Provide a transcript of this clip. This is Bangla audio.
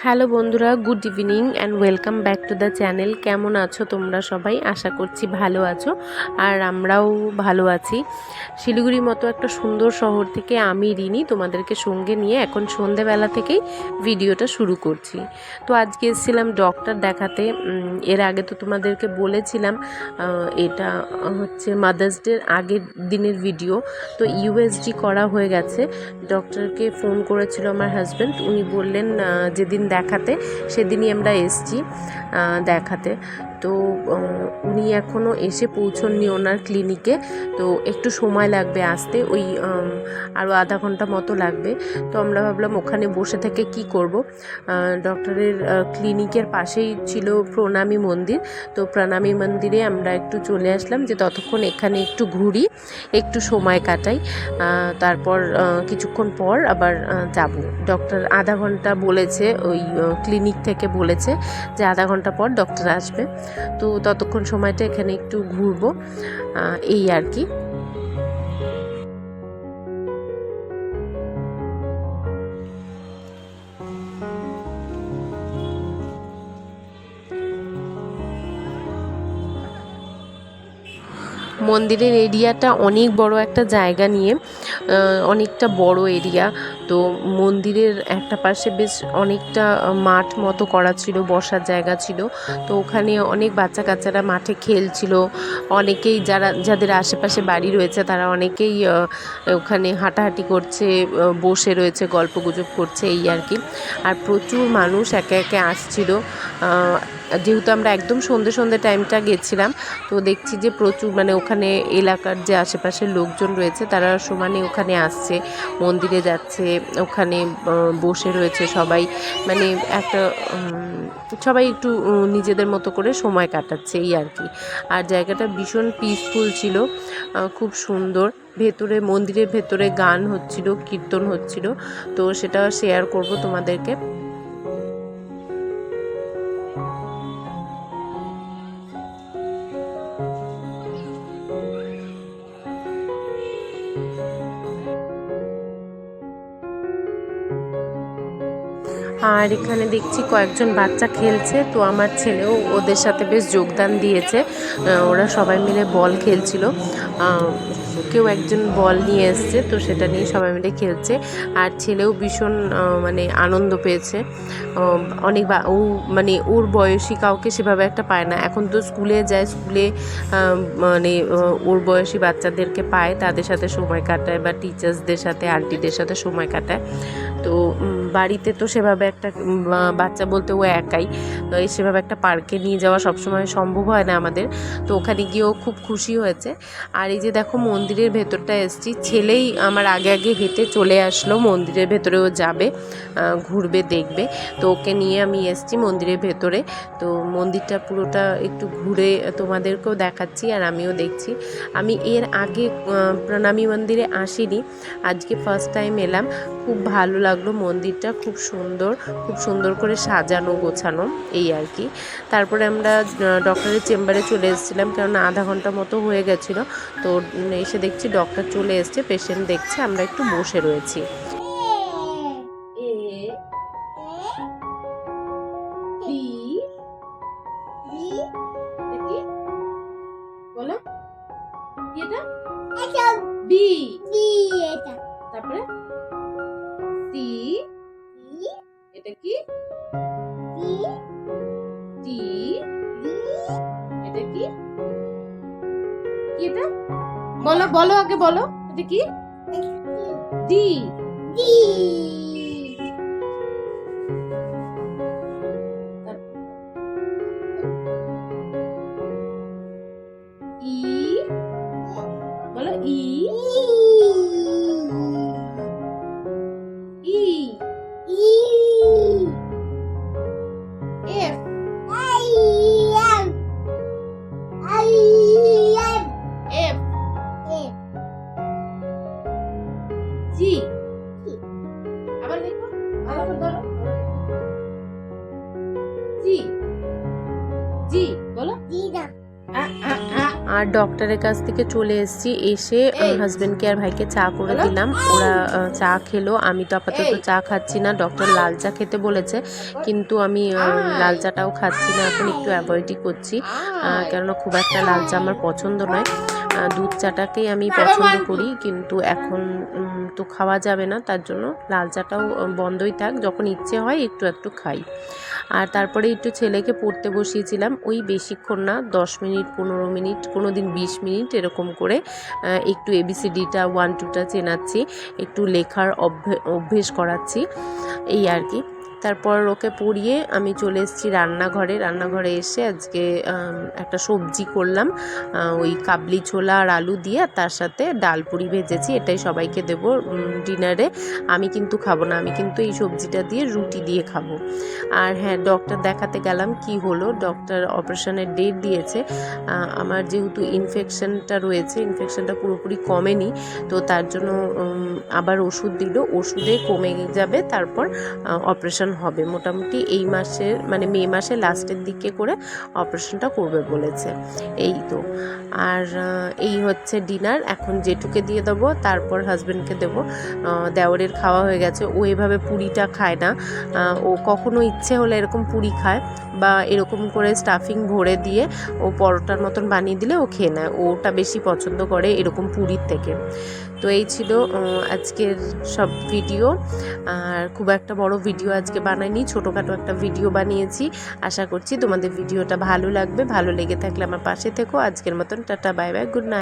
হ্যালো বন্ধুরা, good evening and welcome back to the channel. কেমন আছো তোমরা সবাই? আশা করছি ভালো আছো, আর আমরাও ভালো আছি। শিলিগুড়ির মতো একটা সুন্দর শহর থেকে আমি রিনি তোমাদেরকে সঙ্গে নিয়ে এখন সন্ধেবেলা থেকেই ভিডিওটা শুরু করছি। তো আজকে এসেছিলাম ডক্টর দেখাতে। এর আগে তো তোমাদেরকে বলেছিলাম, এটা হচ্ছে মাদার্স ডের আগের দিনের ভিডিও। তো ইউএসজি করা হয়ে গেছে। ডক্টরকে ফোন করেছিল আমার হাজব্যান্ড, উনি বললেন যেদিন দেখাতে সেদিনই আমরা এসছি দেখাতে। তো উনি এখনও এসে পৌঁছননি ওনার ক্লিনিকে, তো একটু সময় লাগবে আসতে, ওই আরও আধা ঘন্টা মতো লাগবে। তো আমরা ভাবলাম ওখানে বসে থেকে কি করব। ডক্টরের ক্লিনিকের পাশেই ছিল প্রণামী মন্দির, তো প্রণামী মন্দিরে আমরা একটু চলে আসলাম যে ততক্ষণ এখানে একটু ঘুরি, একটু সময় কাটাই, তারপর কিছুক্ষণ পর আবার যাব। ডক্টর আধা ঘন্টা বলেছে, ওই ক্লিনিক থেকে বলেছে যে আধা ঘন্টা পর ডক্টর আসবে, তো ততক্ষণ সময়টা এখানে একটু ঘুরবো, এই আর কি। মন্দিরের এরিয়াটা অনেক বড় একটা জায়গা নিয়ে, অনেকটা বড় এরিয়া। তো মন্দিরের একটা পাশে বেশ অনেকটা মাঠ মতো করা ছিল, বসার জায়গা ছিল। তো ওখানে অনেক বাচ্চা কাচ্চারা মাঠে খেলছিল। অনেকেই যাদের আশেপাশে বাড়ি রয়েছে তারা অনেকেই ওখানে হাঁটাহাঁটি করছে, বসে রয়েছে, গল্পগুজব করছে, এই আর কি। আর প্রচুর মানুষ একে একে আসছিল। যেহেতু আমরা একদম সন্ধ্যে টাইমটা গেছিলাম, তো দেখছি যে প্রচুর, মানে ওখানে এলাকার যে আশেপাশের লোকজন রয়েছে তারা সমানে ওখানে আসছে, মন্দিরে যাচ্ছে, ওখানে বসে রয়েছে সবাই, মানে একটা সবাই একটু নিজেদের মতো করে সময় কাটাচ্ছে, এই আর কি। আর জায়গাটা ভীষণ পিসফুল ছিল, খুব সুন্দর। ভেতরে, মন্দিরের ভেতরে গান হচ্ছিল, কীর্তন হচ্ছিল, তো সেটা শেয়ার করব তোমাদেরকে। আর এখানে দেখছি কয়েকজন বাচ্চা খেলছে, তো আমার ছেলেও ওদের সাথে বেশ যোগদান দিয়েছে। ওরা সবাই মিলে বল খেলছিল, কেউ একজন বল নিয়ে এসছে, তো সেটা নিয়ে সবাই মিলে খেলছে। আর ছেলেও ভীষণ মানে আনন্দ পেয়েছে। অনেক ও মানে ওর বয়সী কাউকে সেভাবে একটা পায় না, এখন তো স্কুলে যায়, স্কুলে মানে ওর বয়সী বাচ্চাদেরকে পায়, তাদের সাথে সময় কাটায়, বা টিচার্সদের সাথে, আন্টিদের সাথে সময় কাটায়। তো বাড়িতে তো সেভাবে একটা বাচ্চা বলতে ও একাই, সেভাবে একটা পার্কে নিয়ে যাওয়া সবসময় সম্ভব হয় না আমাদের। তো ওখানে গিয়েও খুব খুশি হয়েছে। আর এই যে দেখো মন্দিরের ভেতরটা এসছি, ছেলেই আমার আগে আগে হেঁটে চলে আসলো, মন্দিরের ভেতরেও যাবে, ঘুরবে, দেখবে। তো ওকে নিয়ে আমি এসছি মন্দিরের ভেতরে। তো মন্দিরটা পুরোটা একটু ঘুরে তোমাদেরকেও দেখাচ্ছি, আর আমিও দেখছি। আমি এর আগে প্রণামী মন্দিরে আসিনি, আজকে ফার্স্ট টাইম এলাম। খুব ভালো লাগলো মন্দিরটা, খুব সুন্দর করে সাজানো গোছানো, এই আর কি। তারপরে আমরা ডক্টরের চেম্বারে চলে এসেছিলাম, কেননা আধা ঘন্টা মতো হয়ে গেছিলো। তো এসে দেখছি ডক্টর চলে এসছে, পেশেন্ট দেখছে, আমরা একটু বসে রয়েছি। বলো এটা বি, তারপরে সি, এটা কি টি, এটা কি কি এটা বলো বলো আগে বলো, এটা কি ডি, ডি, ই, বলো ই, ই, ই, এফ, এফ, জি, আবার দেখো, ভালো করে ধরো, জি, জি বলো। আর আর ডক্টরের কাছ থেকে চলে এসেছি, এসে হাজব্যান্ডকে আর ভাইকে চা করে দিলাম। ওরা চা খেলো, আমি তো আপাতত চা খাচ্ছি না। ডক্টর লাল চা খেতে বলেছে, কিন্তু আমি লাল চাটাও খাচ্ছি না, এখন একটু অ্যাভয়েডই করছি, কেননা খুব একটা লাল চা আমার পছন্দ নয়। দুধ চাটাকেই আমি পছন্দ করি, কিন্তু এখন তো খাওয়া যাবে না, তার জন্য লাল চাটাও বন্ধই থাক, যখন ইচ্ছে হয় একটু একটু খাই। আর তারপরে একটু ছেলেকে পড়তে বসিয়েছিলাম, ওই বেশিক্ষণ না, 10 মিনিট 15 মিনিট, কোনো দিন 20 মিনিট এরকম করে একটু ABCDটা 1 2টা চেনাচ্ছি, একটু লেখার অভ্যেস করাচ্ছি, এই আর কি। তারপর ওকে পড়িয়ে আমি চলে এসেছি রান্নাঘরে এসে আজকে একটা সবজি করলাম, ওই কাবলি ছোলা আর আলু দিয়ে, আর তার সাথে ডাল পুরি ভেজেছি, এটাই সবাইকে দেবো ডিনারে। আমি কিন্তু খাবো না, আমি কিন্তু এই সবজিটা দিয়ে রুটি দিয়ে খাবো। আর হ্যাঁ, ডক্টর দেখাতে গেলাম, কি হলো, ডক্টর অপারেশনের ডেট দিয়েছে। আমার যেহেতু ইনফেকশনটা রয়েছে, ইনফেকশনটা পুরোপুরি কমেনি, তো তার জন্য আবার ওষুধ দিল, ওষুধে কমে যাবে, তারপর অপারেশন হবে। মোটামুটি এই মাসের মানে মে মাসের লাস্টের দিকে করে অপারেশনটা করবে বলেছে। এই তো, আর এই হচ্ছে ডিনার। এখন জেঠুকে দিয়ে দেবো, তারপর হাজব্যান্ডকে দেবো। দেওরের খাওয়া হয়ে গেছে, ও এভাবে পুরিটা খায় না, ও কখনো ইচ্ছে হলে এরকম পুরি খায়, বা এরকম করে স্টাফিং ভরে দিয়ে ও পরোটার মতন বানিয়ে দিলে ও খেয়ে নেয়, ওটা বেশি পছন্দ করে এরকম পুরির থেকে। তো এই ছিল আজকের সব ভিডিও, আর খুব একটা বড় ভিডিও আজকে বানাইনি, ছোটোখাটো একটা ভিডিও বানিয়েছি। আশা করছি তোমাদের ভিডিওটা ভালো লাগবে, ভালো লেগে থাকলে আমার পাশে থেকো। আজকের মতন tata, bye bye, good night.